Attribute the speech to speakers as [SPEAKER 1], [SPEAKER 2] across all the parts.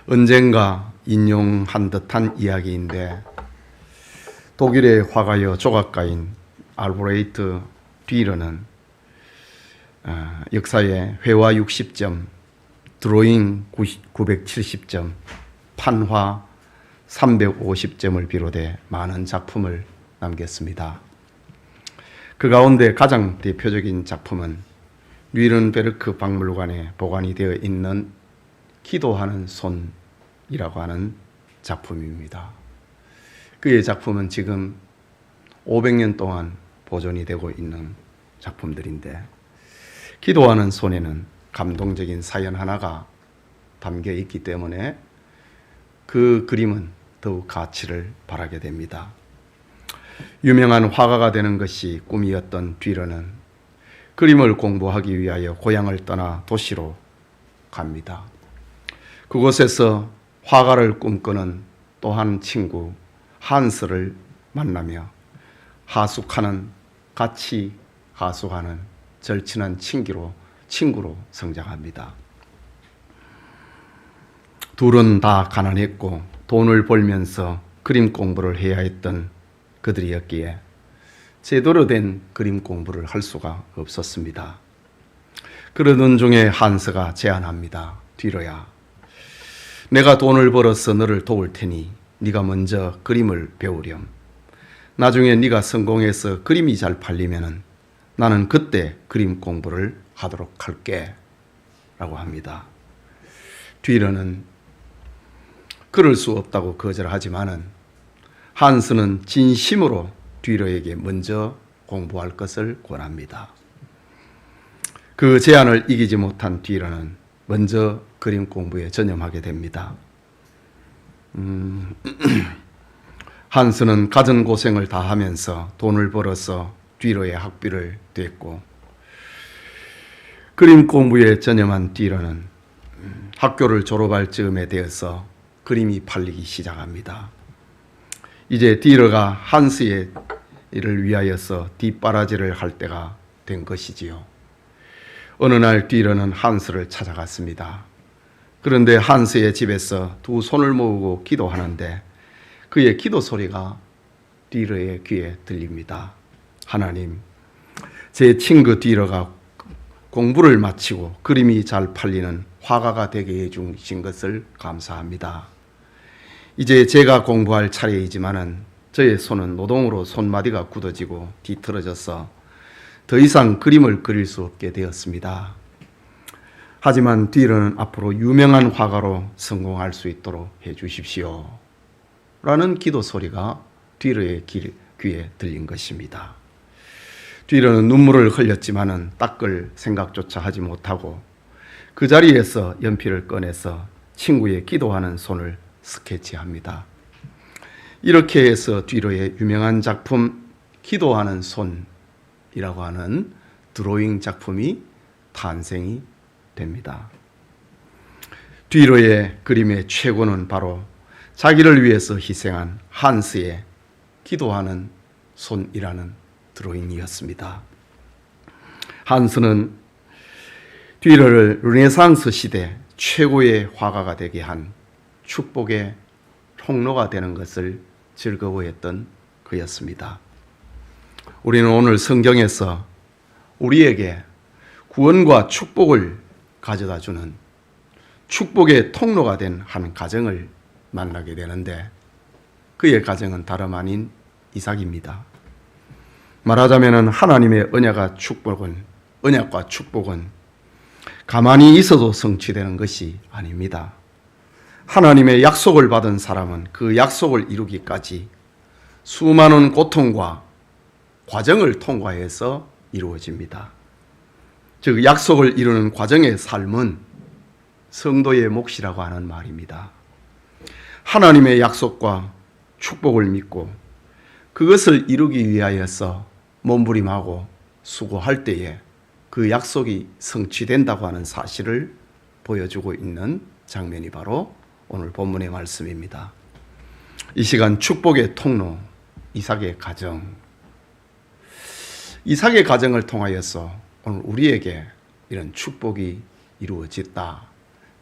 [SPEAKER 1] 언젠가 인용한 듯한 이야기인데 독일의 화가여 조각가인 알브레히트 듀러는 역사에 회화 60점, 드로잉 970점, 판화 350점을 비롯해 많은 작품을 남겼습니다. 그 가운데 가장 대표적인 작품은 뉘른베르크 박물관에 보관이 되어 있는 기도하는 손이라고 하는 작품입니다. 그의 작품은 지금 500년 동안 보존이 되고 있는 작품들인데, 기도하는 손에는 감동적인 사연 하나가 담겨 있기 때문에 그 그림은 더욱 가치를 발하게 됩니다. 유명한 화가가 되는 것이 꿈이었던 듀러는 그림을 공부하기 위하여 고향을 떠나 도시로 갑니다. 그곳에서 화가를 꿈꾸는 또 한 친구 한스를 만나며 같이 하숙하는 절친한 친구로 성장합니다. 둘은 다 가난했고 돈을 벌면서 그림 공부를 해야 했던 그들이었기에 제대로 된 그림 공부를 할 수가 없었습니다. 그러던 중에 한스가 제안합니다. 듀러야, 내가 돈을 벌어서 너를 도울 테니 네가 먼저 그림을 배우렴. 나중에 네가 성공해서 그림이 잘 팔리면은 나는 그때 그림 공부를 하도록 할게 라고 합니다. 듀러는 그럴 수 없다고 거절하지만은 한스는 진심으로 듀러에게 먼저 공부할 것을 권합니다. 그 제안을 이기지 못한 듀러는 먼저 그림 공부에 전념하게 됩니다. 한스는 갖은 고생을 다 하면서 돈을 벌어서 듀러의 학비를 댔고, 그림 공부에 전념한 듀러는 학교를 졸업할 즈음에 되어서 그림이 팔리기 시작합니다. 이제 듀러가 한스의 일을 위하여서 뒷바라지를 할 때가 된 것이지요. 어느 날 듀러는 한스를 찾아갔습니다. 그런데 한스의 집에서 두 손을 모으고 기도하는데 그의 기도 소리가 듀러의 귀에 들립니다. 하나님, 제 친구 듀러가 공부를 마치고 그림이 잘 팔리는 화가가 되게 해주신 것을 감사합니다. 이제 제가 공부할 차례이지만은 저의 손은 노동으로 손마디가 굳어지고 뒤틀어져서 더 이상 그림을 그릴 수 없게 되었습니다. 하지만 듀러는 앞으로 유명한 화가로 성공할 수 있도록 해주십시오 라는 기도 소리가 듀러의 귀에 들린 것입니다. 듀러는 눈물을 흘렸지만은 닦을 생각조차 하지 못하고 그 자리에서 연필을 꺼내서 친구의 기도하는 손을 스케치합니다. 이렇게 해서 듀러의 유명한 작품 기도하는 손이라고 하는 드로잉 작품이 탄생이 됩니다. 듀러의 그림의 최고는 바로 자기를 위해서 희생한 한스의 기도하는 손이라는 드로잉이었습니다. 한스는 듀러를 르네상스 시대 최고의 화가가 되게 한 축복의 통로가 되는 것을 즐거워했던 그였습니다. 우리는 오늘 성경에서 우리에게 구원과 축복을 가져다 주는 축복의 통로가 된 한 가정을 만나게 되는데, 그의 가정은 다름 아닌 이삭입니다. 말하자면 하나님의 언약과 축복은 가만히 있어도 성취되는 것이 아닙니다. 하나님의 약속을 받은 사람은 그 약속을 이루기까지 수많은 고통과 과정을 통과해서 이루어집니다. 즉, 약속을 이루는 과정의 삶은 성도의 몫이라고 하는 말입니다. 하나님의 약속과 축복을 믿고 그것을 이루기 위하여서 몸부림하고 수고할 때에 그 약속이 성취된다고 하는 사실을 보여주고 있는 장면이 바로 오늘 본문의 말씀입니다. 이 시간 축복의 통로, 이삭의 가정. 이삭의 가정을 통하여서 오늘 우리에게 이런 축복이 이루어졌다.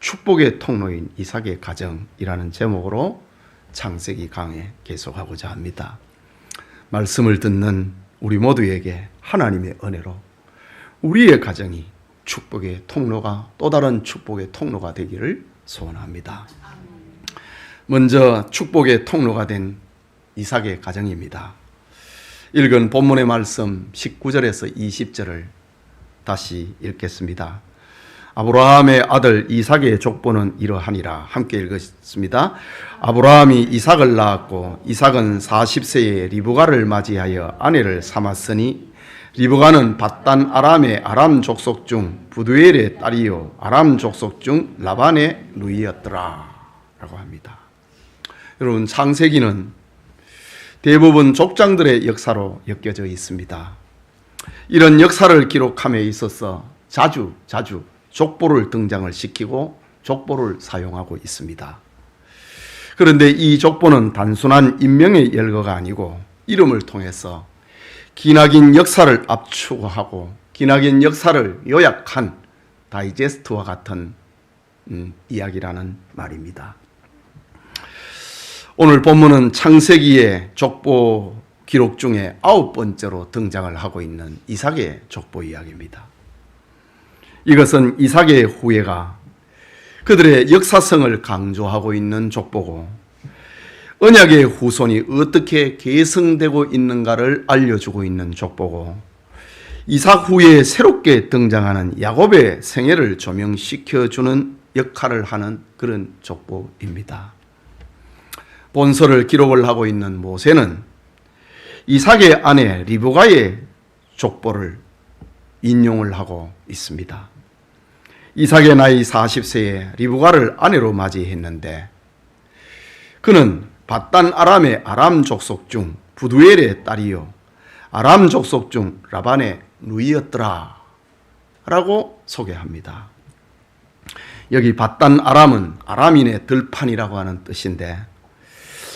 [SPEAKER 1] 축복의 통로인 이삭의 가정이라는 제목으로 창세기 강해 계속하고자 합니다. 말씀을 듣는 우리 모두에게 하나님의 은혜로 우리의 가정이 축복의 통로가, 또 다른 축복의 통로가 되기를 소원합니다. 먼저 축복의 통로가 된 이삭의 가정입니다. 읽은 본문의 말씀 19절에서 20절을 다시 읽겠습니다. 아브라함의 아들 이삭의 족보는 이러하니라. 함께 읽겠습니다. 아브라함이 이삭을 낳았고 이삭은 40세에 리브가를 맞이하여 아내를 삼았으니 리브가는 밧단 아람의 아람 족속 중 부두엘의 딸이요 아람 족속 중 라반의 누이였더라 라고 합니다. 여러분, 창세기는 대부분 족장들의 역사로 엮여져 있습니다. 이런 역사를 기록함에 있어서 자주 족보를 등장을 시키고 족보를 사용하고 있습니다. 그런데 이 족보는 단순한 인명의 열거가 아니고 이름을 통해서 기나긴 역사를 압축하고 기나긴 역사를 요약한 다이제스트와 같은 이야기라는 말입니다. 오늘 본문은 창세기의 족보 기록 중에 9번째로 등장을 하고 있는 이삭의 족보 이야기입니다. 이것은 이삭의 후예가 그들의 역사성을 강조하고 있는 족보고 언약의 후손이 어떻게 계승되고 있는가를 알려주고 있는 족보고 이삭 후에 새롭게 등장하는 야곱의 생애를 조명시켜주는 역할을 하는 그런 족보입니다. 본서를 기록을 하고 있는 모세는 이삭의 아내 리브가의 족보를 인용을 하고 있습니다. 이삭의 나이 40세에 리브가를 아내로 맞이했는데 그는 밧단 아람의 아람 족속 중 부두엘의 딸이요 아람 족속 중 라반의 누이였더라 라고 소개합니다. 여기 밧단 아람은 아람인의 들판이라고 하는 뜻인데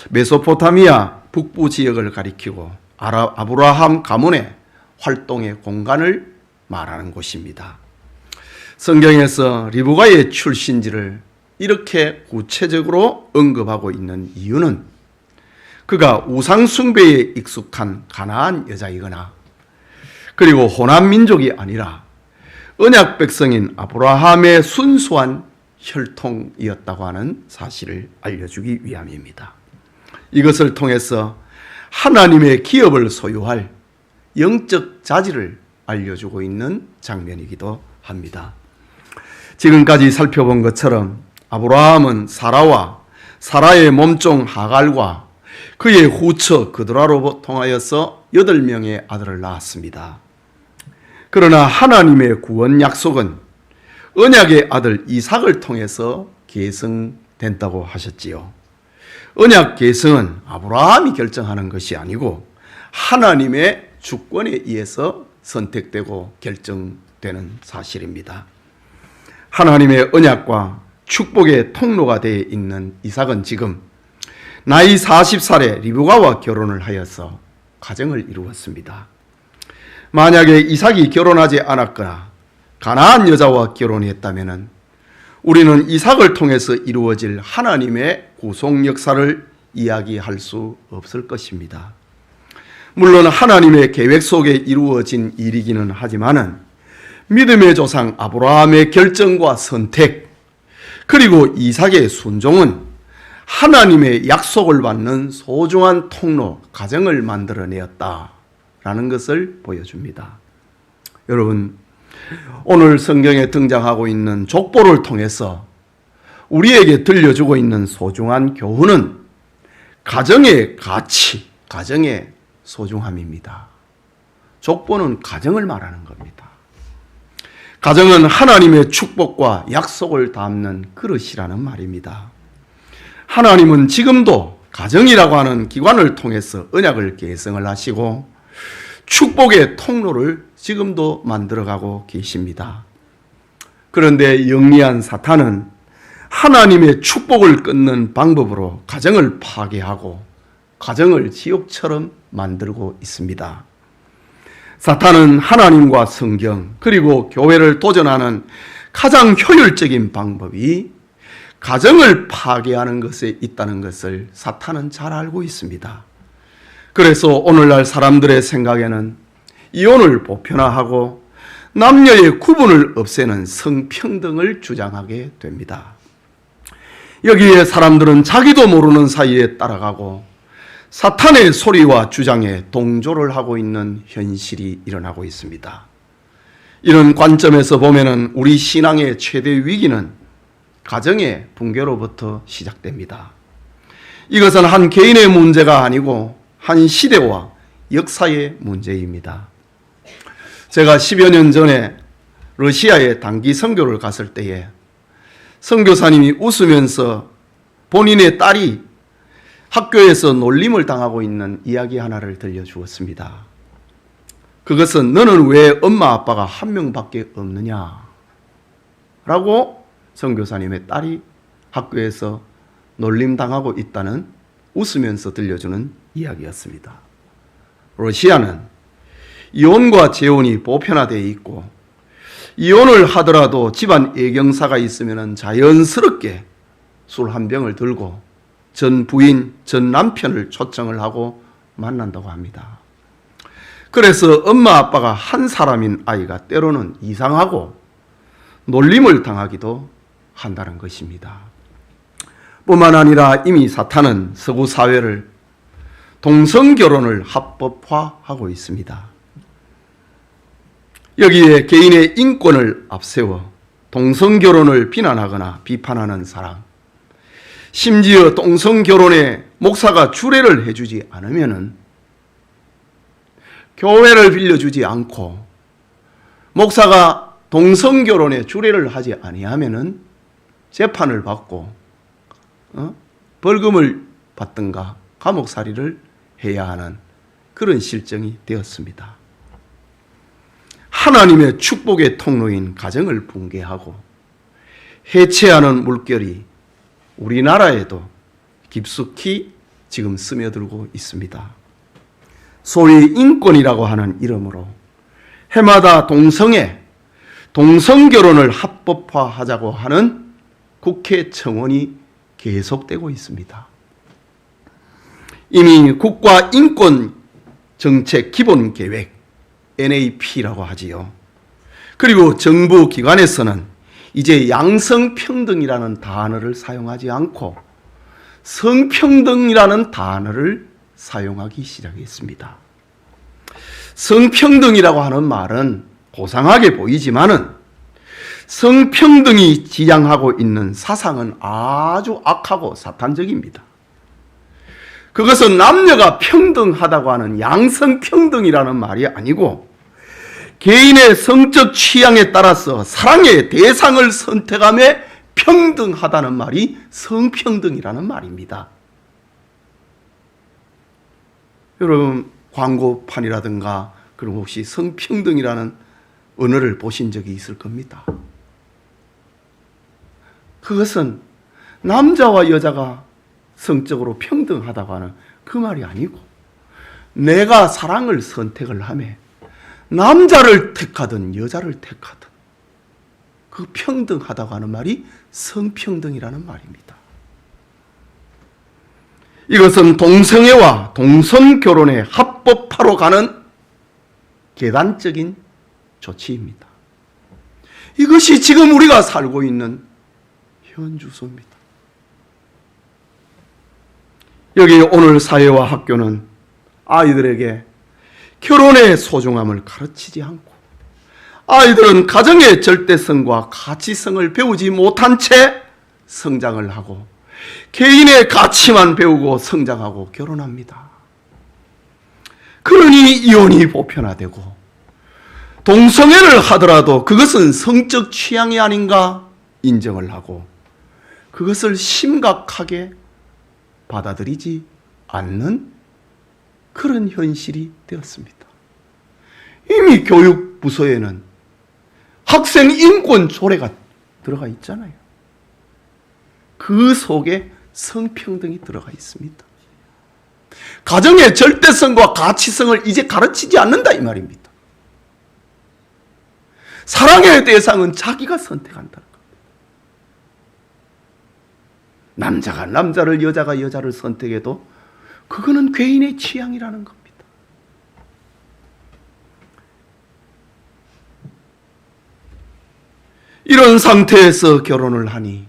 [SPEAKER 1] 메소포타미아 북부 지역을 가리키고 아브라함 가문의 활동의 공간을 말하는 곳입니다. 성경에서 리브가의 출신지를 이렇게 구체적으로 언급하고 있는 이유는 그가 우상 숭배에 익숙한 가나안 여자이거나 그리고 호남 민족이 아니라 언약 백성인 아브라함의 순수한 혈통이었다고 하는 사실을 알려주기 위함입니다. 이것을 통해서 하나님의 기업을 소유할 영적 자질을 알려주고 있는 장면이기도 합니다. 지금까지 살펴본 것처럼 아브라함은 사라와 사라의 몸종 하갈과 그의 후처 그드라로 통하여서 8명의 아들을 낳았습니다. 그러나 하나님의 구원 약속은 언약의 아들 이삭을 통해서 계승된다고 하셨지요. 언약 계승은 아브라함이 결정하는 것이 아니고 하나님의 주권에 의해서 선택되고 결정되는 사실입니다. 하나님의 언약과 축복의 통로가 되어 있는 이삭은 지금 나이 40살에 리브가와 결혼을 하여서 가정을 이루었습니다. 만약에 이삭이 결혼하지 않았거나 가나안 여자와 결혼했다면 우리는 이삭을 통해서 이루어질 하나님의 구속 역사를 이야기할 수 없을 것입니다. 물론 하나님의 계획 속에 이루어진 일이기는 하지만은 믿음의 조상 아브라함의 결정과 선택 그리고 이삭의 순종은 하나님의 약속을 받는 소중한 통로, 가정을 만들어내었다라는 것을 보여줍니다. 여러분, 오늘 성경에 등장하고 있는 족보를 통해서 우리에게 들려주고 있는 소중한 교훈은 가정의 가치, 가정의 소중함입니다. 족보는 가정을 말하는 겁니다. 가정은 하나님의 축복과 약속을 담는 그릇이라는 말입니다. 하나님은 지금도 가정이라고 하는 기관을 통해서 언약을 계승을 하시고 축복의 통로를 지금도 만들어가고 계십니다. 그런데 영리한 사탄은 하나님의 축복을 끊는 방법으로 가정을 파괴하고 가정을 지옥처럼 만들고 있습니다. 사탄은 하나님과 성경 그리고 교회를 도전하는 가장 효율적인 방법이 가정을 파괴하는 것에 있다는 것을 사탄은 잘 알고 있습니다. 그래서 오늘날 사람들의 생각에는 이혼을 보편화하고 남녀의 구분을 없애는 성평등을 주장하게 됩니다. 여기에 사람들은 자기도 모르는 사이에 따라가고 사탄의 소리와 주장에 동조를 하고 있는 현실이 일어나고 있습니다. 이런 관점에서 보면은 우리 신앙의 최대 위기는 가정의 붕괴로부터 시작됩니다. 이것은 한 개인의 문제가 아니고 한 시대와 역사의 문제입니다. 제가 10여 년 전에 러시아에 단기 선교를 갔을 때에 선교사님이 웃으면서 본인의 딸이 학교에서 놀림을 당하고 있는 이야기 하나를 들려주었습니다. 그것은 너는 왜 엄마 아빠가 한 명밖에 없느냐? 라고 선교사님의 딸이 학교에서 놀림당하고 있다는 웃으면서 들려주는 이야기였습니다. 러시아는 이혼과 재혼이 보편화되어 있고 이혼을 하더라도 집안 애경사가 있으면 자연스럽게 술 한 병을 들고 전 부인, 전 남편을 초청을 하고 만난다고 합니다. 그래서 엄마 아빠가 한 사람인 아이가 때로는 이상하고 놀림을 당하기도 한다는 것입니다. 뿐만 아니라 이미 사탄은 서구 사회를 동성결혼을 합법화하고 있습니다. 여기에 개인의 인권을 앞세워 동성결혼을 비난하거나 비판하는 사람, 심지어 동성결혼에 목사가 주례를 해주지 않으면은 교회를 빌려주지 않고 목사가 동성결혼에 주례를 하지 아니하면은 재판을 받고 벌금을 받든가 감옥살이를 해야 하는 그런 실정이 되었습니다. 하나님의 축복의 통로인 가정을 붕괴하고 해체하는 물결이 우리나라에도 깊숙이 지금 스며들고 있습니다. 소위 인권이라고 하는 이름으로 해마다 동성결혼을 합법화하자고 하는 국회 청원이 계속되고 있습니다. 이미 국가인권정책기본계획 NAP라고 하지요. 그리고 정부 기관에서는 이제 양성평등이라는 단어를 사용하지 않고 성평등이라는 단어를 사용하기 시작했습니다. 성평등이라고 하는 말은 고상하게 보이지만은 성평등이 지향하고 있는 사상은 아주 악하고 사탄적입니다. 그것은 남녀가 평등하다고 하는 양성평등이라는 말이 아니고 개인의 성적 취향에 따라서 사랑의 대상을 선택하며 평등하다는 말이 성평등이라는 말입니다. 여러분 광고판이라든가 그럼 혹시 성평등이라는 언어를 보신 적이 있을 겁니다. 그것은 남자와 여자가 성적으로 평등하다고 하는 그 말이 아니고 내가 사랑을 선택을 하며 남자를 택하든 여자를 택하든 그 평등하다고 하는 말이 성평등이라는 말입니다. 이것은 동성애와 동성결혼의 합법화로 가는 계단적인 조치입니다. 이것이 지금 우리가 살고 있는 현주소입니다. 여기 오늘 사회와 학교는 아이들에게 결혼의 소중함을 가르치지 않고 아이들은 가정의 절대성과 가치성을 배우지 못한 채 성장을 하고 개인의 가치만 배우고 성장하고 결혼합니다. 그러니 이혼이 보편화되고 동성애를 하더라도 그것은 성적 취향이 아닌가 인정을 하고 그것을 심각하게 받아들이지 않는 그런 현실이 되었습니다. 이미 교육부서에는 학생 인권 조례가 들어가 있잖아요. 그 속에 성평등이 들어가 있습니다. 가정의 절대성과 가치성을 이제 가르치지 않는다 이 말입니다. 사랑의 대상은 자기가 선택한다는 겁니다. 남자가 남자를, 여자가 여자를 선택해도 그거는 개인의 취향이라는 겁니다. 이런 상태에서 결혼을 하니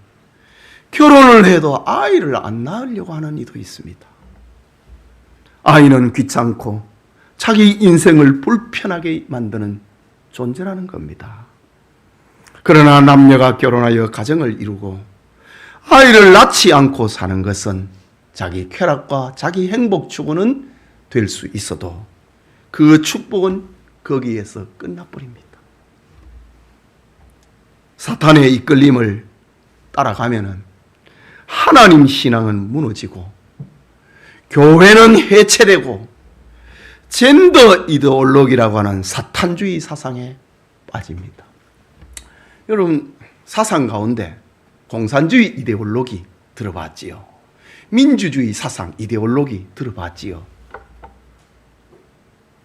[SPEAKER 1] 결혼을 해도 아이를 안 낳으려고 하는 이도 있습니다. 아이는 귀찮고 자기 인생을 불편하게 만드는 존재라는 겁니다. 그러나 남녀가 결혼하여 가정을 이루고 아이를 낳지 않고 사는 것은 자기 쾌락과 자기 행복 추구는 될 수 있어도 그 축복은 거기에서 끝나버립니다. 사탄의 이끌림을 따라가면은 하나님 신앙은 무너지고 교회는 해체되고 젠더 이데올로기라고 하는 사탄주의 사상에 빠집니다. 여러분, 사상 가운데 공산주의 이데올로기 들어봤지요? 민주주의 사상 이데올로기 들어봤지요?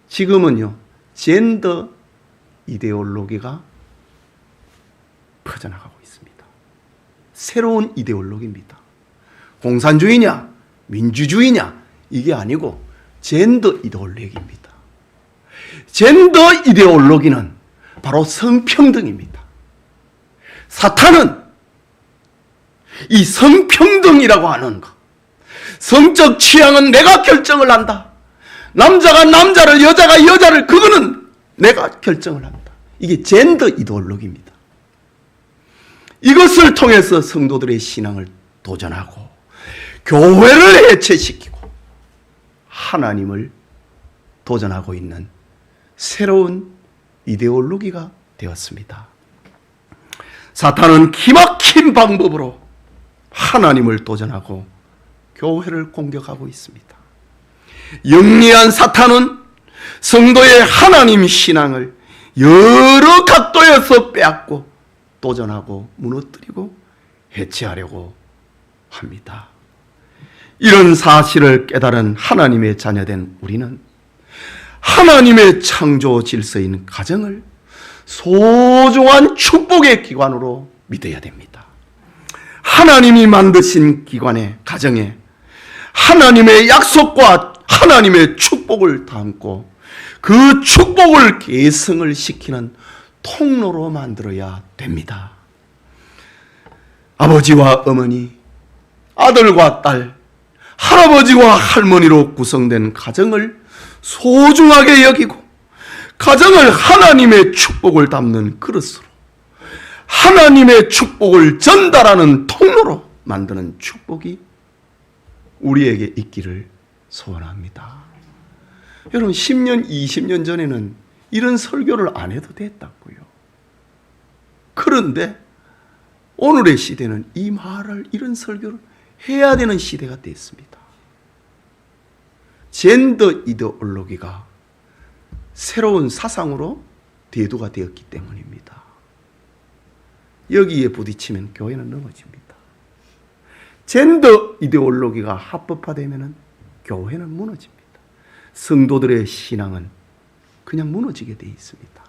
[SPEAKER 1] 지금은요, 젠더 이데올로기가 퍼져나가고 있습니다. 새로운 이데올로기입니다. 공산주의냐 민주주의냐 이게 아니고 젠더 이데올로기입니다. 젠더 이데올로기는 바로 성평등입니다. 사탄은 이 성평등이라고 하는 것, 성적 취향은 내가 결정을 한다, 남자가 남자를, 여자가 여자를, 그거는 내가 결정을 한다, 이게 젠더 이데올로기입니다. 이것을 통해서 성도들의 신앙을 도전하고 교회를 해체시키고 하나님을 도전하고 있는 새로운 이데올로기가 되었습니다. 사탄은 기막힌 방법으로 하나님을 도전하고 교회를 공격하고 있습니다. 영리한 사탄은 성도의 하나님 신앙을 여러 각도에서 빼앗고 도전하고 무너뜨리고 해체하려고 합니다. 이런 사실을 깨달은 하나님의 자녀된 우리는 하나님의 창조 질서인 가정을 소중한 축복의 기관으로 믿어야 됩니다. 하나님이 만드신 기관의 가정에 하나님의 약속과 하나님의 축복을 담고 그 축복을 계승을 시키는 통로로 만들어야 됩니다. 아버지와 어머니, 아들과 딸, 할아버지와 할머니로 구성된 가정을 소중하게 여기고 가정을 하나님의 축복을 담는 그릇으로 하나님의 축복을 전달하는 통로로 만드는 축복이 우리에게 있기를 소원합니다. 여러분, 10년, 20년 전에는 이런 설교를 안 해도 됐다고요. 그런데 오늘의 시대는 이 말을, 이런 설교를 해야 되는 시대가 됐습니다. 젠더 이데올로기가 새로운 사상으로 대두가 되었기 때문입니다. 여기에 부딪히면 교회는 넘어집니다. 젠더 이데올로기가 합법화되면 교회는 무너집니다. 성도들의 신앙은 그냥 무너지게 되어 있습니다.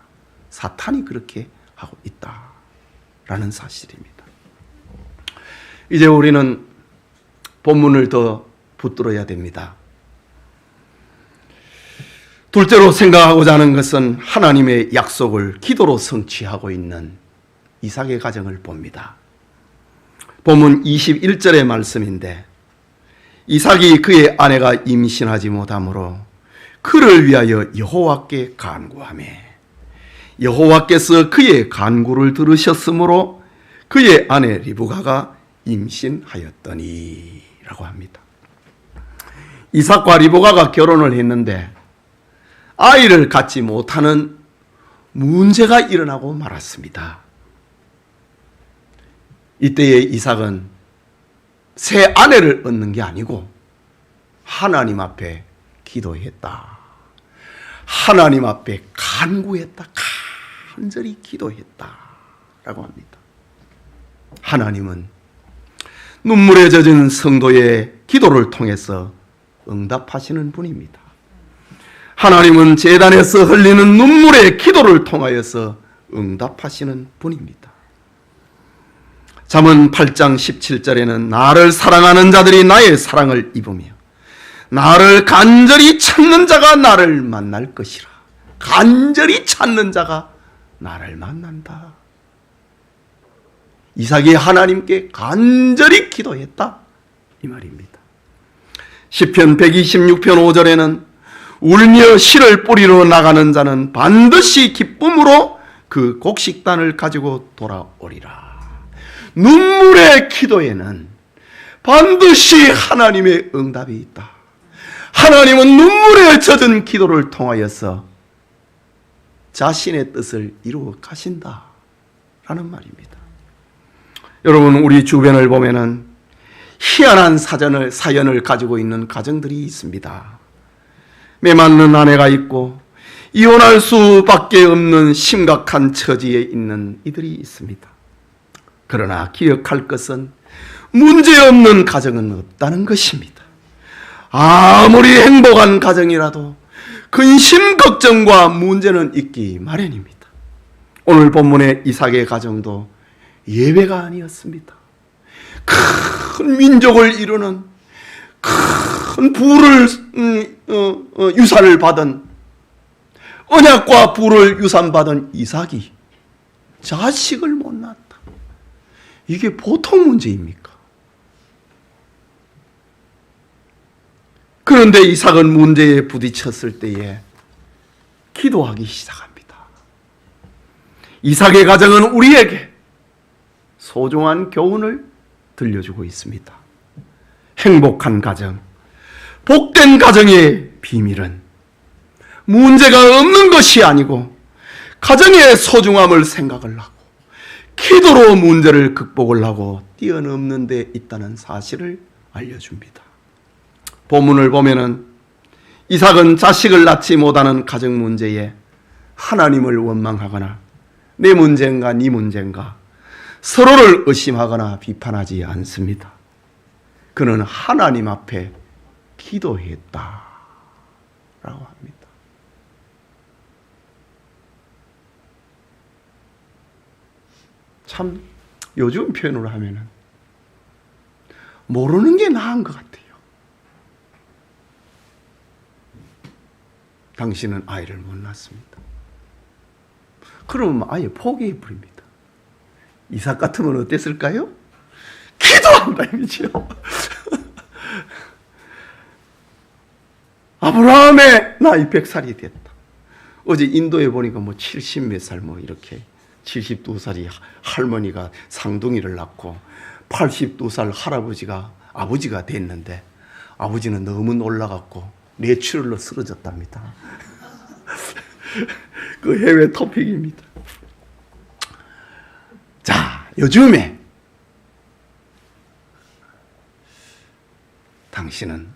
[SPEAKER 1] 사탄이 그렇게 하고 있다라는 사실입니다. 이제 우리는 본문을 더 붙들어야 됩니다. 둘째로 생각하고자 하는 것은 하나님의 약속을 기도로 성취하고 있는 이삭의 가정을 봅니다. 본문 21절의 말씀인데, 이삭이 그의 아내가 임신하지 못하므로 그를 위하여 여호와께 간구하며 여호와께서 그의 간구를 들으셨으므로 그의 아내 리브가가 임신하였더니 라고 합니다. 이삭과 리브가가 결혼을 했는데 아이를 갖지 못하는 문제가 일어나고 말았습니다. 이때에 이삭은 새 아내를 얻는 게 아니고 하나님 앞에 기도했다. 하나님 앞에 간구했다. 간절히 기도했다 라고 합니다. 하나님은 눈물에 젖은 성도의 기도를 통해서 응답하시는 분입니다. 하나님은 제단에서 흘리는 눈물의 기도를 통하여서 응답하시는 분입니다. 잠언 8장 17절에는 나를 사랑하는 자들이 나의 사랑을 입으며 나를 간절히 찾는 자가 나를 만날 것이라. 간절히 찾는 자가 나를 만난다. 이삭이 하나님께 간절히 기도했다, 이 말입니다. 시편 126편 5절에는 울며 씨를 뿌리러 나가는 자는 반드시 기쁨으로 그 곡식단을 가지고 돌아오리라. 눈물의 기도에는 반드시 하나님의 응답이 있다. 하나님은 눈물에 젖은 기도를 통하여서 자신의 뜻을 이루어 가신다 라는 말입니다. 여러분, 우리 주변을 보면은 희한한 사연을 가지고 있는 가정들이 있습니다. 메맞는 아내가 있고 이혼할 수밖에 없는 심각한 처지에 있는 이들이 있습니다. 그러나 기억할 것은 문제없는 가정은 없다는 것입니다. 아무리 행복한 가정이라도 근심 걱정과 문제는 있기 마련입니다. 오늘 본문의 이삭의 가정도 예외가 아니었습니다. 큰 민족을 이루는 큰 부를 유산을 받은, 언약과 부를 유산받은 이삭이 자식을 못 낳았다. 이게 보통 문제입니까? 그런데 이삭은 문제에 부딪혔을 때에 기도하기 시작합니다. 이삭의 가정은 우리에게 소중한 교훈을 들려주고 있습니다. 행복한 가정, 복된 가정의 비밀은 문제가 없는 것이 아니고 가정의 소중함을 생각을 하고 기도로 문제를 극복을 하고 뛰어넘는 데 있다는 사실을 알려줍니다. 본문을 보면은 이삭은 자식을 낳지 못하는 가정 문제에 하나님을 원망하거나 내 문제인가 네 문제인가 서로를 의심하거나 비판하지 않습니다. 그는 하나님 앞에 기도했다 라고 합니다. 참 요즘 표현으로 하면은 모르는 게 나은 것 같아요. 당신은 아이를 못 낳습니다. 그러면 아예 포기해 버립니다. 이삭 같으면 어땠을까요? 기도한다 이거죠. 아브라함의 나이 100살이 됐다. 어제 인도에 보니까 70 몇 살 이렇게 72살이 할머니가 상둥이를 낳고 82살 할아버지가 아버지가 됐는데 아버지는 너무 놀라갖고 뇌출혈로 쓰러졌답니다. 그 해외 토픽입니다. 자, 요즘에 당신은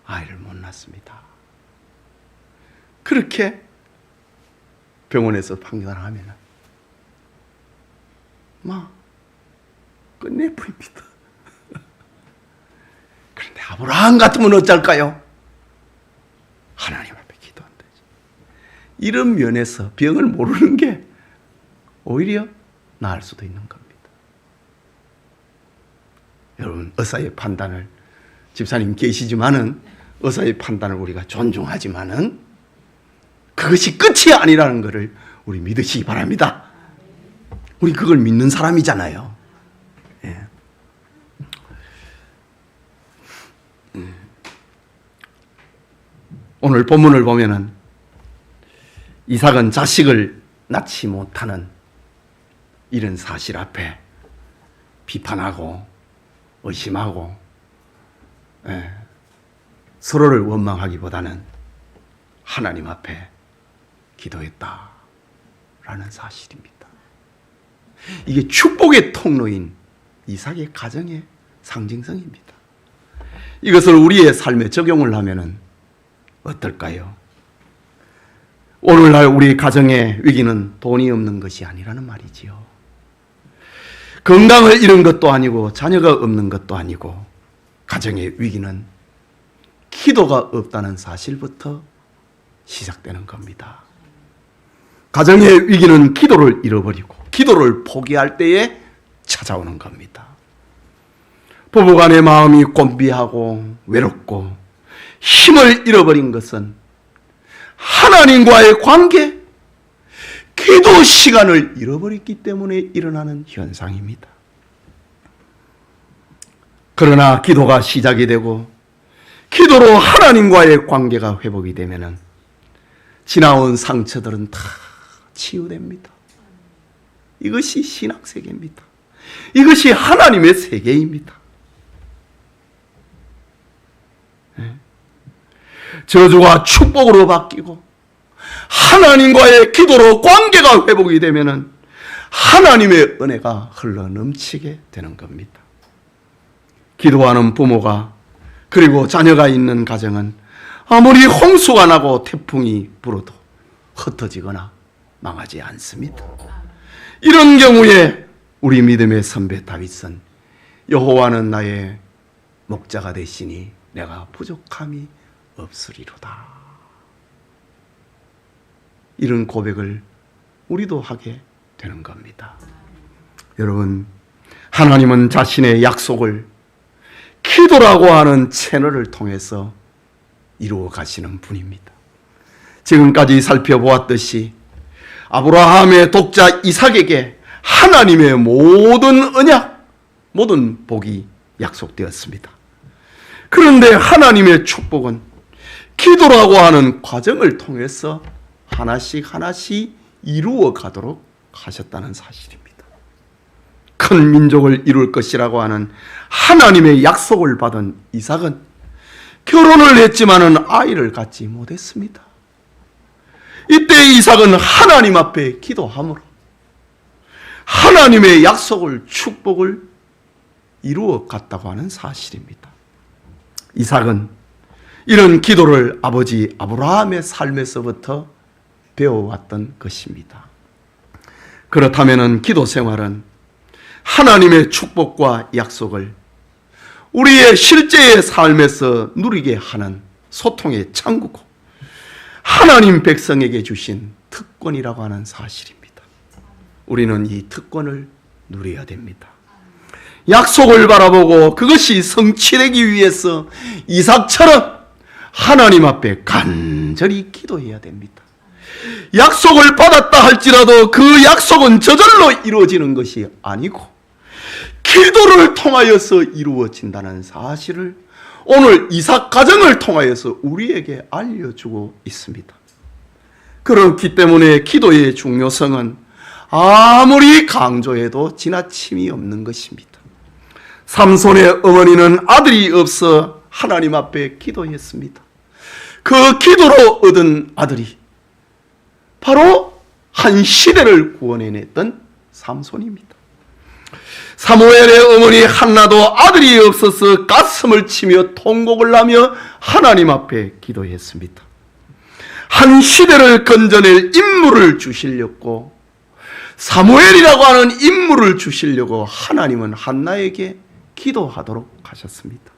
[SPEAKER 1] 아이를 못 낳습니다. 그렇게 병원에서 판단하면 끝내버립니다. 그런데 아브라함 같으면 어쩔까요? 하나님 앞에 기도한다. 이런 면에서 병을 모르는 게 오히려 나을 수도 있는 겁니다. 여러분, 의사의 판단을, 집사님 계시지만은 의사의 판단을 우리가 존중하지만은 그것이 끝이 아니라는 것을 우리 믿으시기 바랍니다. 우리 그걸 믿는 사람이잖아요. 예. 오늘 본문을 보면은 이삭은 자식을 낳지 못하는 이런 사실 앞에 비판하고 의심하고 서로를 원망하기보다는 하나님 앞에 기도했다라는 사실입니다. 이게 축복의 통로인 이삭의 가정의 상징성입니다. 이것을 우리의 삶에 적용을 하면은 어떨까요? 오늘날 우리 가정의 위기는 돈이 없는 것이 아니라는 말이지요. 건강을 잃은 것도 아니고 자녀가 없는 것도 아니고 가정의 위기는 기도가 없다는 사실부터 시작되는 겁니다. 가정의 위기는 기도를 잃어버리고 기도를 포기할 때에 찾아오는 겁니다. 부부간의 마음이 곤비하고 외롭고 힘을 잃어버린 것은 하나님과의 관계, 기도 시간을 잃어버렸기 때문에 일어나는 현상입니다. 그러나 기도가 시작이 되고 기도로 하나님과의 관계가 회복이 되면은 지나온 상처들은 다 치유됩니다. 이것이 신앙세계입니다. 이것이 하나님의 세계입니다. 저주가 축복으로 바뀌고 하나님과의 기도로 관계가 회복이 되면은 하나님의 은혜가 흘러 넘치게 되는 겁니다. 기도하는 부모가 그리고 자녀가 있는 가정은 아무리 홍수가 나고 태풍이 불어도 흩어지거나 망하지 않습니다. 이런 경우에 우리 믿음의 선배 다윗은 여호와는 나의 목자가 되시니 내가 부족함이 없으리로다. 이런 고백을 우리도 하게 되는 겁니다. 여러분, 하나님은 자신의 약속을 기도라고 하는 채널을 통해서 이루어 가시는 분입니다. 지금까지 살펴보았듯이 아브라함의 독자 이삭에게 하나님의 모든 언약, 모든 복이 약속되었습니다. 그런데 하나님의 축복은 기도라고 하는 과정을 통해서 하나씩 하나씩 이루어 가도록 하셨다는 사실입니다. 큰 민족을 이룰 것이라고 하는 하나님의 약속을 받은 이삭은 결혼을 했지만은 아이를 갖지 못했습니다. 이때 이삭은 하나님 앞에 기도함으로 하나님의 약속을, 축복을 이루어 갔다고 하는 사실입니다. 이삭은 이런 기도를 아버지 아브라함의 삶에서부터 배워왔던 것입니다. 그렇다면 기도 생활은 하나님의 축복과 약속을 우리의 실제의 삶에서 누리게 하는 소통의 창구고 하나님 백성에게 주신 특권이라고 하는 사실입니다. 우리는 이 특권을 누려야 됩니다. 약속을 바라보고 그것이 성취되기 위해서 이삭처럼 하나님 앞에 간절히 기도해야 됩니다. 약속을 받았다 할지라도 그 약속은 저절로 이루어지는 것이 아니고 기도를 통하여서 이루어진다는 사실을 오늘 이삭 가정을 통하여서 우리에게 알려주고 있습니다. 그렇기 때문에 기도의 중요성은 아무리 강조해도 지나침이 없는 것입니다. 삼손의 어머니는 아들이 없어 하나님 앞에 기도했습니다. 그 기도로 얻은 아들이 바로 한 시대를 구원해냈던 삼손입니다. 사무엘의 어머니 한나도 아들이 없어서 가슴을 치며 통곡을 하며 하나님 앞에 기도했습니다. 한 시대를 건져낼 인물을 주시려고, 사무엘이라고 하는 인물을 주시려고 하나님은 한나에게 기도하도록 하셨습니다.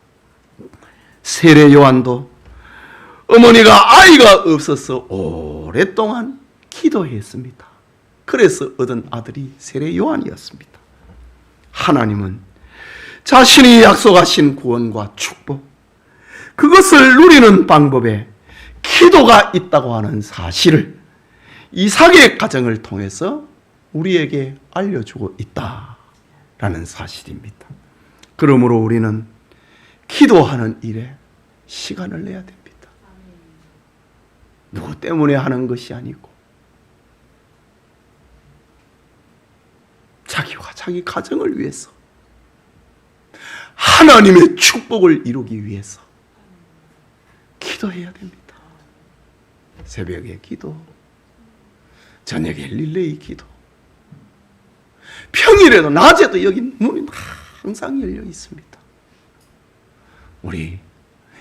[SPEAKER 1] 세례 요한도 어머니가 아이가 없어서 오랫동안 기도했습니다. 그래서 얻은 아들이 세례 요한이었습니다. 하나님은 자신이 약속하신 구원과 축복, 그것을 누리는 방법에 기도가 있다고 하는 사실을 이삭의 가정을 통해서 우리에게 알려주고 있다라는 사실입니다. 그러므로 우리는 기도하는 일에 시간을 내야 됩니다. 누구 때문에 하는 것이 아니고 자기와 자기 가정을 위해서, 하나님의 축복을 이루기 위해서 기도해야 됩니다. 새벽에 기도, 저녁에 릴레이 기도, 평일에도 낮에도 여기 문이 항상 열려 있습니다. 우리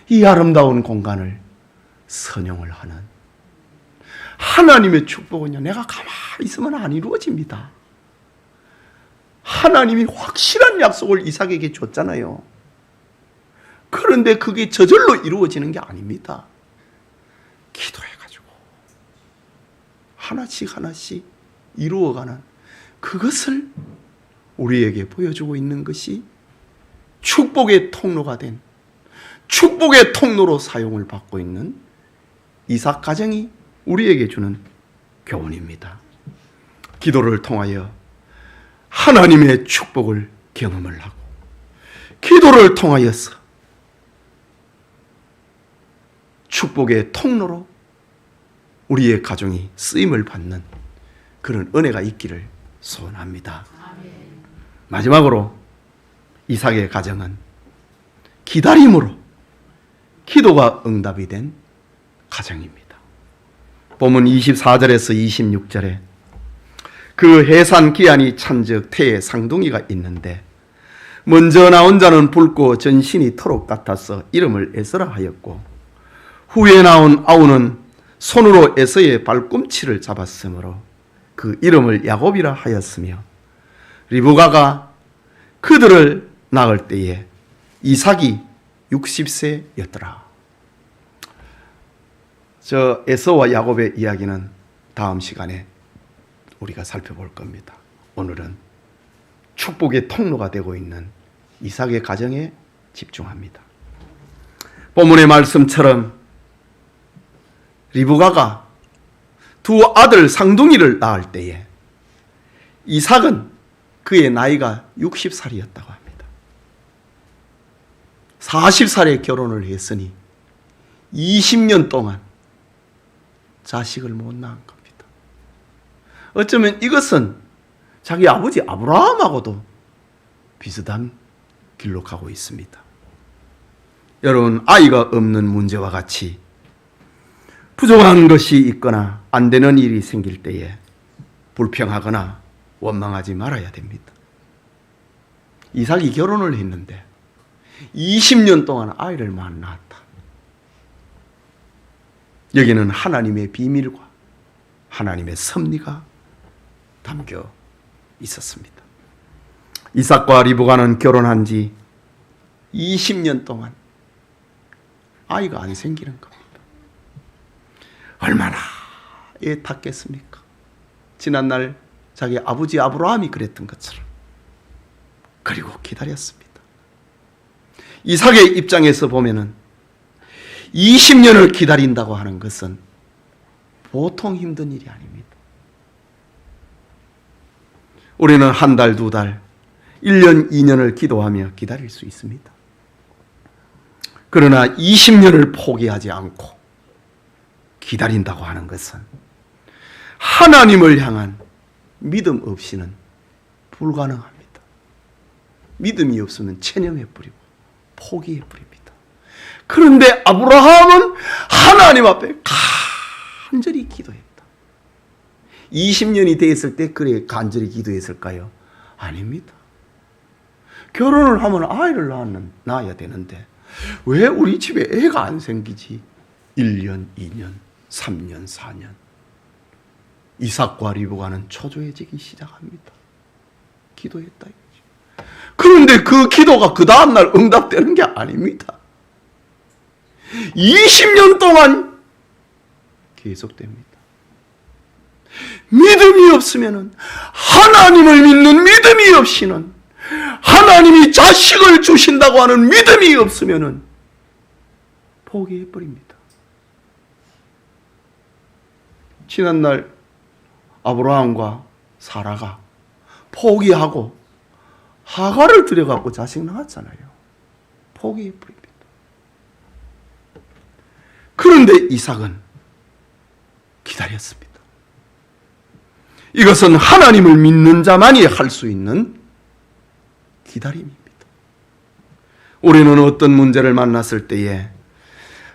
[SPEAKER 1] 이 아름다운 공간을 선용을 하는 하나님의 축복은요, 내가 가만히 있으면 안 이루어집니다. 하나님이 확실한 약속을 이삭에게 줬잖아요. 그런데 그게 저절로 이루어지는 게 아닙니다. 기도해가지고 하나씩 하나씩 이루어가는 그것을 우리에게 보여주고 있는 것이 축복의 통로가 된, 축복의 통로로 사용을 받고 있는 이삭 가정이 우리에게 주는 교훈입니다. 기도를 통하여 하나님의 축복을 경험을 하고, 기도를 통하여서 축복의 통로로 우리의 가정이 쓰임을 받는 그런 은혜가 있기를 소원합니다. 마지막으로 이삭의 가정은 기다림으로 기도가 응답이 된 가정입니다. 본문 24절에서 26절에 그 해산 기한이 찬즉 태에 상둥이가 있는데 먼저 나온 자는 붉고 전신이 토록 같아서 이름을 에서라 하였고, 후에 나온 아우는 손으로 에서의 발꿈치를 잡았으므로 그 이름을 야곱이라 하였으며, 리브가가 그들을 낳을 때에 이삭이 60세였더라. 저 에서와 야곱의 이야기는 다음 시간에 우리가 살펴볼 겁니다. 오늘은 축복의 통로가 되고 있는 이삭의 가정에 집중합니다. 본문의 말씀처럼 리브가가 두 아들 상둥이를 낳을 때에 이삭은 그의 나이가 60살이었다고 합니다. 40살에 결혼을 했으니 20년 동안 자식을 못 낳은 겁니다. 어쩌면 이것은 자기 아버지 아브라함하고도 비슷한 길로 가고 있습니다. 여러분, 아이가 없는 문제와 같이 부족한 것이 있거나 안 되는 일이 생길 때에 불평하거나 원망하지 말아야 됩니다. 이삭이 결혼을 했는데 20년 동안 아이를 못 낳았다. 여기는 하나님의 비밀과 하나님의 섭리가 담겨 있었습니다. 이삭과 리브가는 결혼한 지 20년 동안 아이가 안 생기는 겁니다. 얼마나 애탔겠습니까? 지난날 자기 아버지 아브라함이 그랬던 것처럼. 그리고 기다렸습니다. 이삭의 입장에서 보면은 20년을 기다린다고 하는 것은 보통 힘든 일이 아닙니다. 우리는 한 달, 두 달, 1년, 2년을 기도하며 기다릴 수 있습니다. 그러나 20년을 포기하지 않고 기다린다고 하는 것은 하나님을 향한 믿음 없이는 불가능합니다. 믿음이 없으면 체념해버리고 포기해버립니다. 그런데 아브라함은 하나님 앞에 간절히 기도했다. 20년이 됐을 때 그래 간절히 기도했을까요? 아닙니다. 결혼을 하면 아이를 낳아야 되는데 왜 우리 집에 애가 안 생기지? 1년, 2년, 3년, 4년. 이삭과 리브가는 초조해지기 시작합니다. 기도했다 이거죠. 그런데 그 기도가 그 다음날 응답되는 게 아닙니다. 20년 동안 계속됩니다. 믿음이 없으면, 하나님을 믿는 믿음이 없이는, 하나님이 자식을 주신다고 하는 믿음이 없으면 포기해버립니다. 지난날 아브라함과 사라가 포기하고 하가를 들여갖고 자식 낳았잖아요. 포기해버립니다. 그런데 이삭은 기다렸습니다. 이것은 하나님을 믿는 자만이 할 수 있는 기다림입니다. 우리는 어떤 문제를 만났을 때에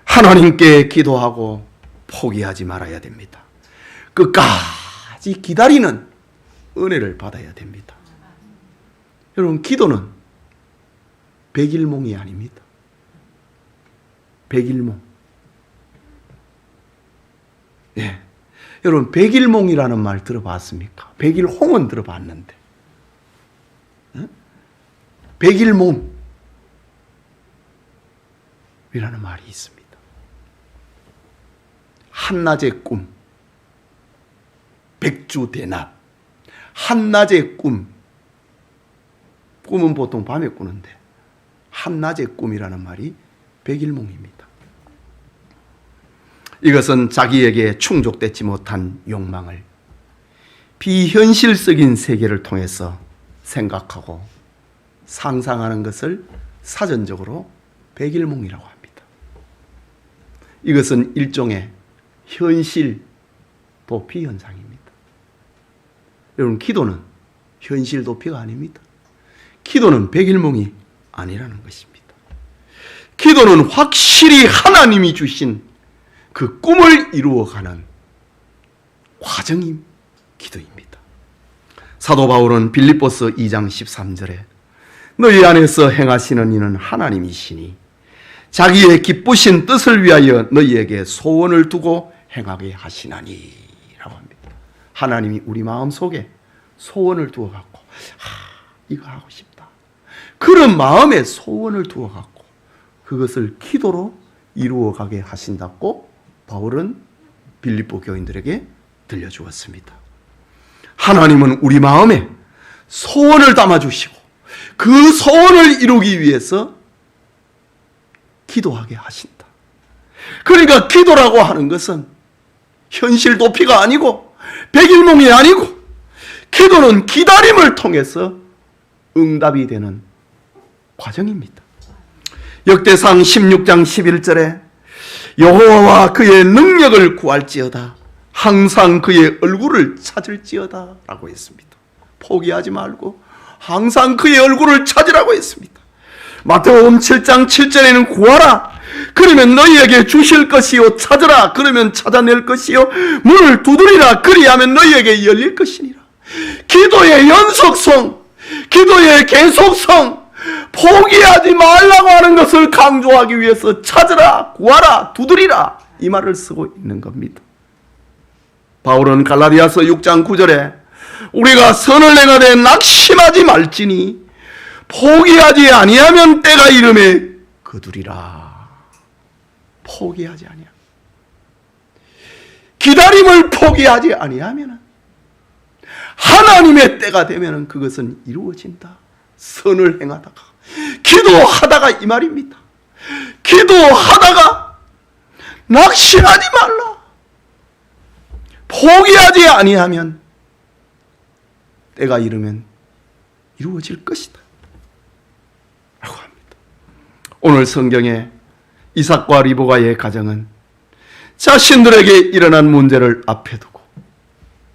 [SPEAKER 1] 하나님께 기도하고 포기하지 말아야 됩니다. 끝까지 기다리는 은혜를 받아야 됩니다. 여러분, 기도는 백일몽이 아닙니다. 백일몽. 예. 여러분, 백일몽이라는 말 들어봤습니까? 백일홍은 들어봤는데. 백일몽이라는 말이 있습니다. 한낮의 꿈, 백주대납, 한낮의 꿈, 꿈은 보통 밤에 꾸는데 한낮의 꿈이라는 말이 백일몽입니다. 이것은 자기에게 충족되지 못한 욕망을 비현실적인 세계를 통해서 생각하고 상상하는 것을 사전적으로 백일몽이라고 합니다. 이것은 일종의 현실 도피 현상입니다. 여러분, 기도는 현실 도피가 아닙니다. 기도는 백일몽이 아니라는 것입니다. 기도는 확실히 하나님이 주신 그 꿈을 이루어가는 과정이 기도입니다. 사도 바울은 빌립보서 2장 13절에 너희 안에서 행하시는 이는 하나님이시니 자기의 기쁘신 뜻을 위하여 너희에게 소원을 두고 행하게 하시나니 라고 합니다. 하나님이 우리 마음속에 소원을 두어갖고 이거 하고 싶다, 그런 마음에 소원을 두어갖고 그것을 기도로 이루어가게 하신다고 바울은 빌립보 교인들에게 들려주었습니다. 하나님은 우리 마음에 소원을 담아주시고 그 소원을 이루기 위해서 기도하게 하신다. 그러니까 기도라고 하는 것은 현실 도피가 아니고 백일몽이 아니고, 기도는 기다림을 통해서 응답이 되는 과정입니다. 역대상 16장 11절에 여호와와 그의 능력을 구할지어다, 항상 그의 얼굴을 찾을지어다 라고 했습니다. 포기하지 말고 항상 그의 얼굴을 찾으라고 했습니다. 마태복음 7장 7절에는 구하라, 그러면 너희에게 주실 것이요, 찾으라, 그러면 찾아낼 것이요, 문을 두드리라, 그리하면 너희에게 열릴 것이니라. 기도의 연속성, 기도의 계속성, 포기하지 말라고 하는 것을 강조하기 위해서 찾으라, 구하라, 두드리라 이 말을 쓰고 있는 겁니다. 바울은 갈라디아서 6장 9절에 우리가 선을 행하되 낙심하지 말지니 포기하지 아니하면 때가 이름에 거두리라. 포기하지 아니하면, 기다림을 포기하지 아니하면 하나님의 때가 되면 그것은 이루어진다. 선을 행하다가, 기도하다가 이 말입니다. 기도하다가 낙심하지 말라. 포기하지 아니하면 때가 이르면 이루어질 것이다 라고 합니다. 오늘 성경에 이삭과 리브가의 가정은 자신들에게 일어난 문제를 앞에 두고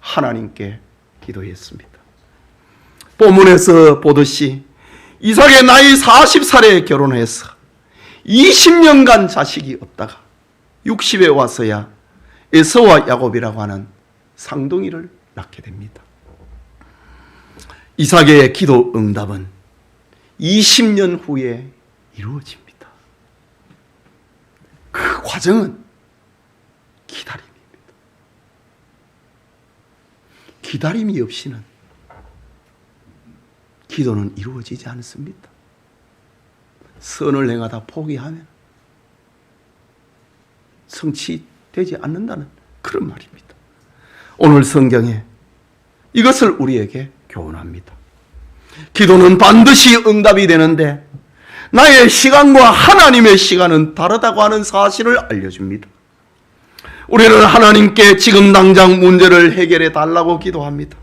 [SPEAKER 1] 하나님께 기도했습니다. 본문에서 보듯이 이삭의 나이 40살에 결혼해서 20년간 자식이 없다가 60에 와서야 에서와 야곱이라고 하는 쌍둥이를 낳게 됩니다. 이삭의 기도 응답은 20년 후에 이루어집니다. 그 과정은 기다림입니다. 기다림이 없이는 기도는 이루어지지 않습니다. 선을 행하다 포기하면 성취되지 않는다는 그런 말입니다. 오늘 성경에 이것을 우리에게 교훈합니다. 기도는 반드시 응답이 되는데 나의 시간과 하나님의 시간은 다르다고 하는 사실을 알려줍니다. 우리는 하나님께 지금 당장 문제를 해결해 달라고 기도합니다.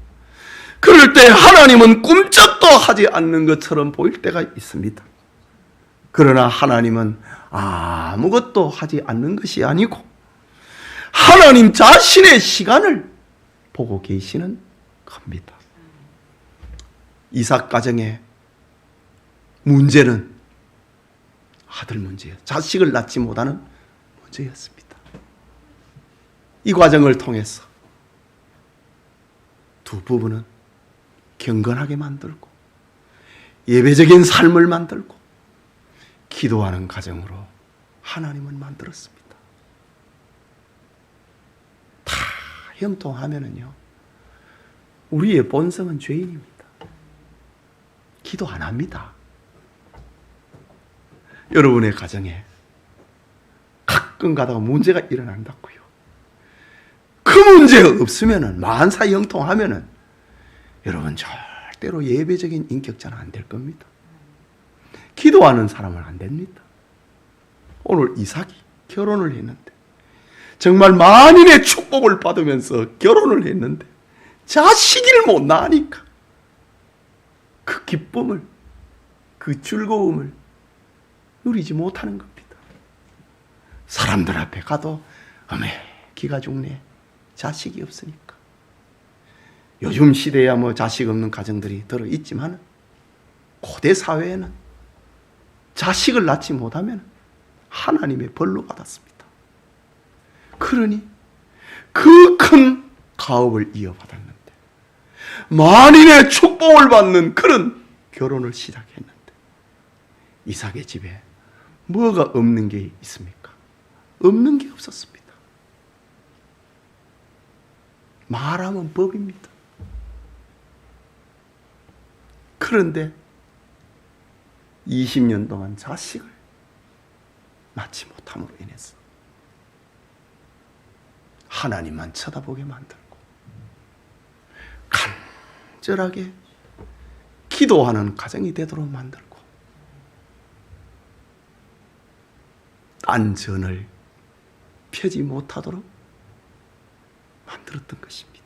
[SPEAKER 1] 그럴 때 하나님은 꿈쩍도 하지 않는 것처럼 보일 때가 있습니다. 그러나 하나님은 아무것도 하지 않는 것이 아니고 하나님 자신의 시간을 보고 계시는 겁니다. 이삭 가정의 문제는 아들 문제예요. 자식을 낳지 못하는 문제였습니다. 이 과정을 통해서 두 부부는 경건하게 만들고 예배적인 삶을 만들고 기도하는 가정으로 하나님을 만들었습니다. 다 형통하면은요, 우리의 본성은 죄인입니다. 기도 안 합니다. 여러분의 가정에 가끔 가다가 문제가 일어난다고요. 그 문제 없으면은 만사 형통하면은 여러분 절대 때로 예배적인 인격자는 안 될 겁니다. 기도하는 사람은 안 됩니다. 오늘 이삭이 결혼을 했는데 정말 만인의 축복을 받으면서 결혼을 했는데 자식을 못 낳으니까 그 기쁨을, 그 즐거움을 누리지 못하는 겁니다. 사람들 앞에 가도 어메 기가 죽네, 자식이 없으니까. 요즘 시대야 뭐 자식 없는 가정들이 들어있지만 고대 사회에는 자식을 낳지 못하면 하나님의 벌로 받았습니다. 그러니 그 큰 가업을 이어받았는데 만인의 축복을 받는 그런 결혼을 시작했는데 이삭의 집에 뭐가 없는 게 있습니까? 없는 게 없었습니다. 말하면 법입니다. 그런데 20년 동안 자식을 낳지 못함으로 인해서 하나님만 쳐다보게 만들고 간절하게 기도하는 가정이 되도록 만들고 안전을 펴지 못하도록 만들었던 것입니다.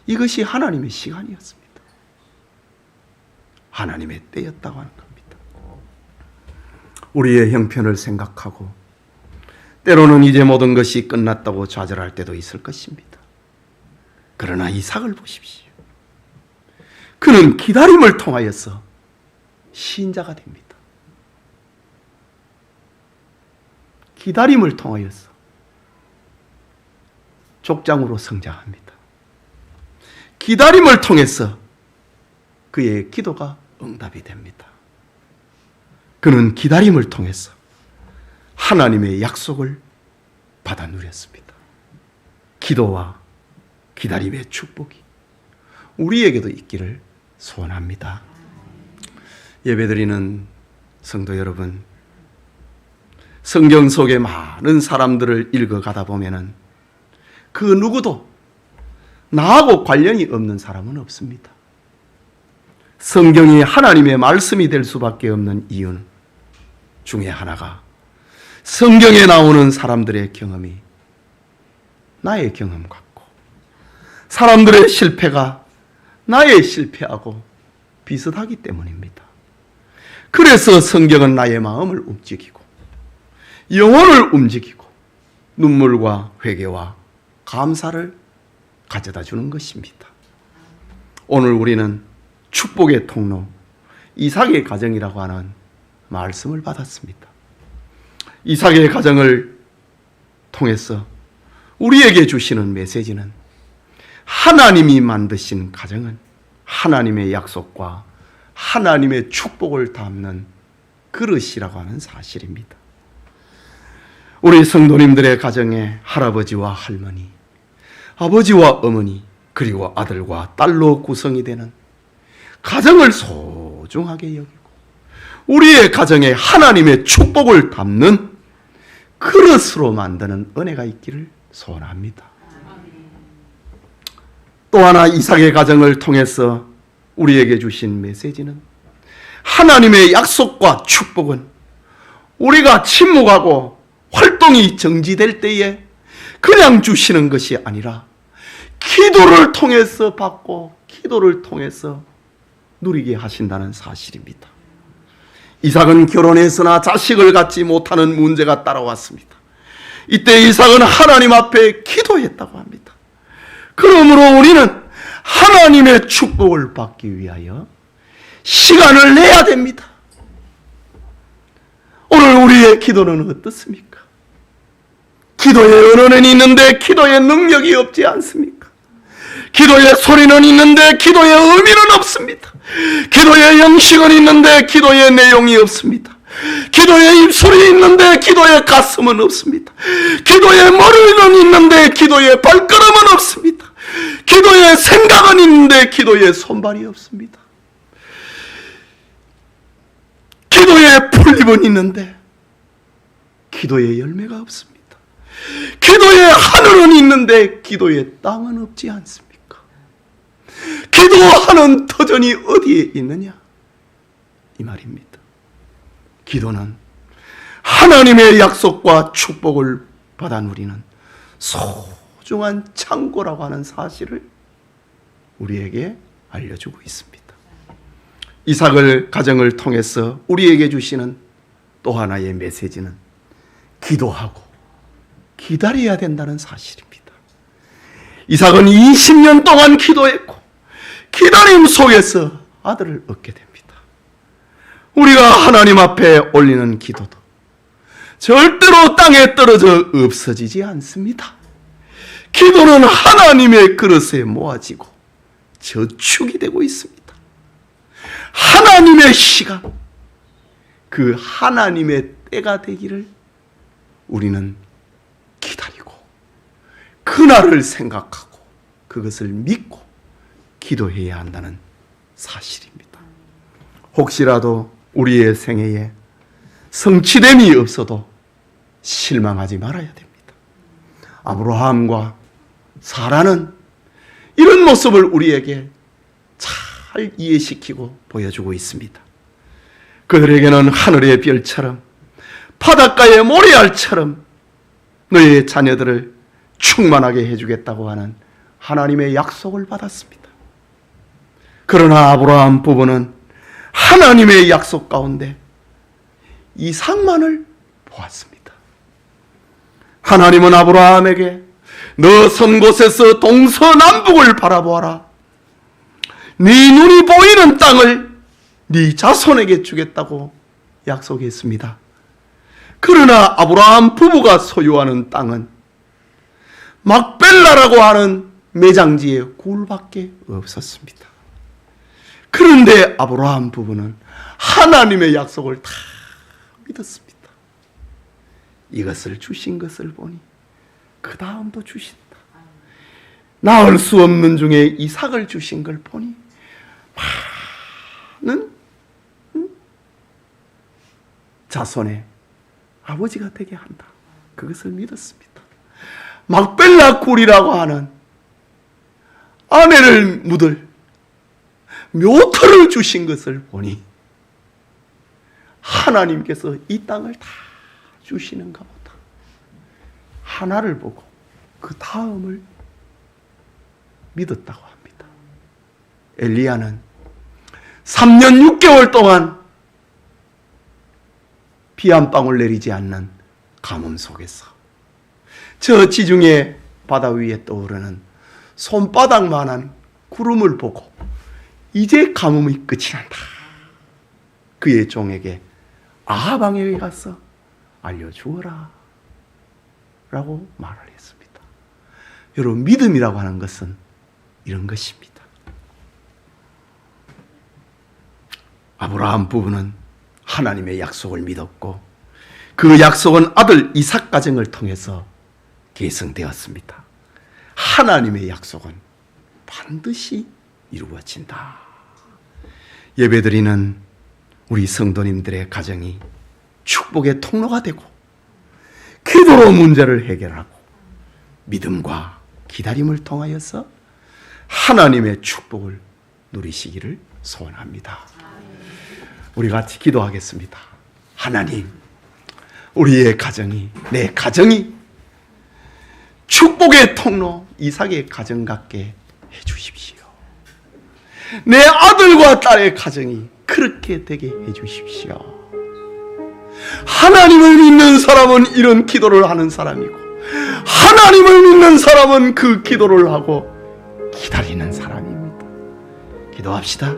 [SPEAKER 1] 이것이 하나님의 시간이었습니다. 하나님의 때였다고 하는 겁니다. 우리의 형편을 생각하고 때로는 이제 모든 것이 끝났다고 좌절할 때도 있을 것입니다. 그러나 이삭을 보십시오. 그는 기다림을 통하여서 신자가 됩니다. 기다림을 통하여서 족장으로 성장합니다. 기다림을 통해서 그의 기도가 응답이 됩니다. 그는 기다림을 통해서 하나님의 약속을 받아 누렸습니다. 기도와 기다림의 축복이 우리에게도 있기를 소원합니다. 예배드리는 성도 여러분, 성경 속에 많은 사람들을 읽어가다 보면은 그 누구도 나하고 관련이 없는 사람은 없습니다. 성경이 하나님의 말씀이 될 수밖에 없는 이유 중에 하나가 성경에 나오는 사람들의 경험이 나의 경험 같고 사람들의 실패가 나의 실패하고 비슷하기 때문입니다. 그래서 성경은 나의 마음을 움직이고 영혼을 움직이고 눈물과 회개와 감사를 가져다 주는 것입니다. 오늘 우리는 축복의 통로 이삭의 가정이라고 하는 말씀을 받았습니다. 이삭의 가정을 통해서 우리에게 주시는 메시지는 하나님이 만드신 가정은 하나님의 약속과 하나님의 축복을 담는 그릇이라고 하는 사실입니다. 우리 성도님들의 가정에 할아버지와 할머니, 아버지와 어머니, 그리고 아들과 딸로 구성이 되는 가정을 소중하게 여기고 우리의 가정에 하나님의 축복을 담는 그릇으로 만드는 은혜가 있기를 소원합니다. 또 하나 이삭의 가정을 통해서 우리에게 주신 메시지는 하나님의 약속과 축복은 우리가 침묵하고 활동이 정지될 때에 그냥 주시는 것이 아니라 기도를 통해서 받고 기도를 통해서 누리게 하신다는 사실입니다. 이삭은 결혼했으나 자식을 갖지 못하는 문제가 따라왔습니다. 이때 이삭은 하나님 앞에 기도했다고 합니다. 그러므로 우리는 하나님의 축복을 받기 위하여 시간을 내야 됩니다. 오늘 우리의 기도는 어떻습니까? 기도의 언어는 있는데 기도의 능력이 없지 않습니까? 기도의 소리는 있는데 기도의 의미는 없습니다. 기도의 형식은 있는데 기도의 내용이 없습니다. 기도의 입술이 있는데 기도의 가슴은 없습니다. 기도의 머리는 있는데 기도의 발걸음은 없습니다. 기도의 생각은 있는데 기도의 손발이 없습니다. 기도의 풀잎은 있는데 기도의 열매가 없습니다. 기도의 하늘은 있는데 기도의 땅은 없지 않습니까? 기도하는 터전이 어디에 있느냐? 이 말입니다. 기도는 하나님의 약속과 축복을 받아 누리는 소중한 창고라고 하는 사실을 우리에게 알려주고 있습니다. 이삭을 가정을 통해서 우리에게 주시는 또 하나의 메시지는 기도하고 기다려야 된다는 사실입니다. 이삭은 20년 동안 기도했고 기다림 속에서 아들을 얻게 됩니다. 우리가 하나님 앞에 올리는 기도도 절대로 땅에 떨어져 없어지지 않습니다. 기도는 하나님의 그릇에 모아지고 저축이 되고 있습니다. 하나님의 시간, 그 하나님의 때가 되기를 우리는 기다리고 그날을 생각하고 그것을 믿고 기도해야 한다는 사실입니다. 혹시라도 우리의 생애에 성취됨이 없어도 실망하지 말아야 됩니다. 아브라함과 사라는 이런 모습을 우리에게 잘 이해시키고 보여주고 있습니다. 그들에게는 하늘의 별처럼 바닷가의 모래알처럼 너의 자녀들을 충만하게 해주겠다고 하는 하나님의 약속을 받았습니다. 그러나 아브라함 부부는 하나님의 약속 가운데 이삭만을 보았습니다. 하나님은 아브라함에게 너 선 곳에서 동서남북을 바라보아라. 네 눈이 보이는 땅을 네 자손에게 주겠다고 약속했습니다. 그러나 아브라함 부부가 소유하는 땅은 막벨라라고 하는 매장지의 굴밖에 없었습니다. 그런데 아브라함 부부는 하나님의 약속을 다 믿었습니다. 이것을 주신 것을 보니 그 다음도 주신다. 낳을 수 없는 중에 이삭을 주신 걸 보니 많은 자손의 아버지가 되게 한다. 그것을 믿었습니다. 막벨라 굴이라고 하는 아내를 묻을 묘터를 주신 것을 보니 하나님께서 이 땅을 다 주시는가 보다. 하나를 보고 그 다음을 믿었다고 합니다. 엘리야는 3년 6개월 동안 비 한 방울 내리지 않는 가뭄 속에서 저 지중해 바다 위에 떠오르는 손바닥만한 구름을 보고 이제 가뭄이 끝이 난다. 그의 종에게 아합 왕에게 가서 알려주어라 라고 말을 했습니다. 여러분, 믿음이라고 하는 것은 이런 것입니다. 아브라함 부부는 하나님의 약속을 믿었고 그 약속은 아들 이삭 가정을 통해서 계승되었습니다. 하나님의 약속은 반드시 이루어진다. 예배드리는 우리 성도님들의 가정이 축복의 통로가 되고 기도로 문제를 해결하고 믿음과 기다림을 통하여서 하나님의 축복을 누리시기를 소원합니다. 우리 같이 기도하겠습니다. 하나님, 우리의 가정이, 내 가정이 축복의 통로 이삭의 가정 같게 해주십시오. 내 아들과 딸의 가정이 그렇게 되게 해주십시오. 하나님을 믿는 사람은 이런 기도를 하는 사람이고 하나님을 믿는 사람은 그 기도를 하고 기다리는 사람입니다. 기도합시다.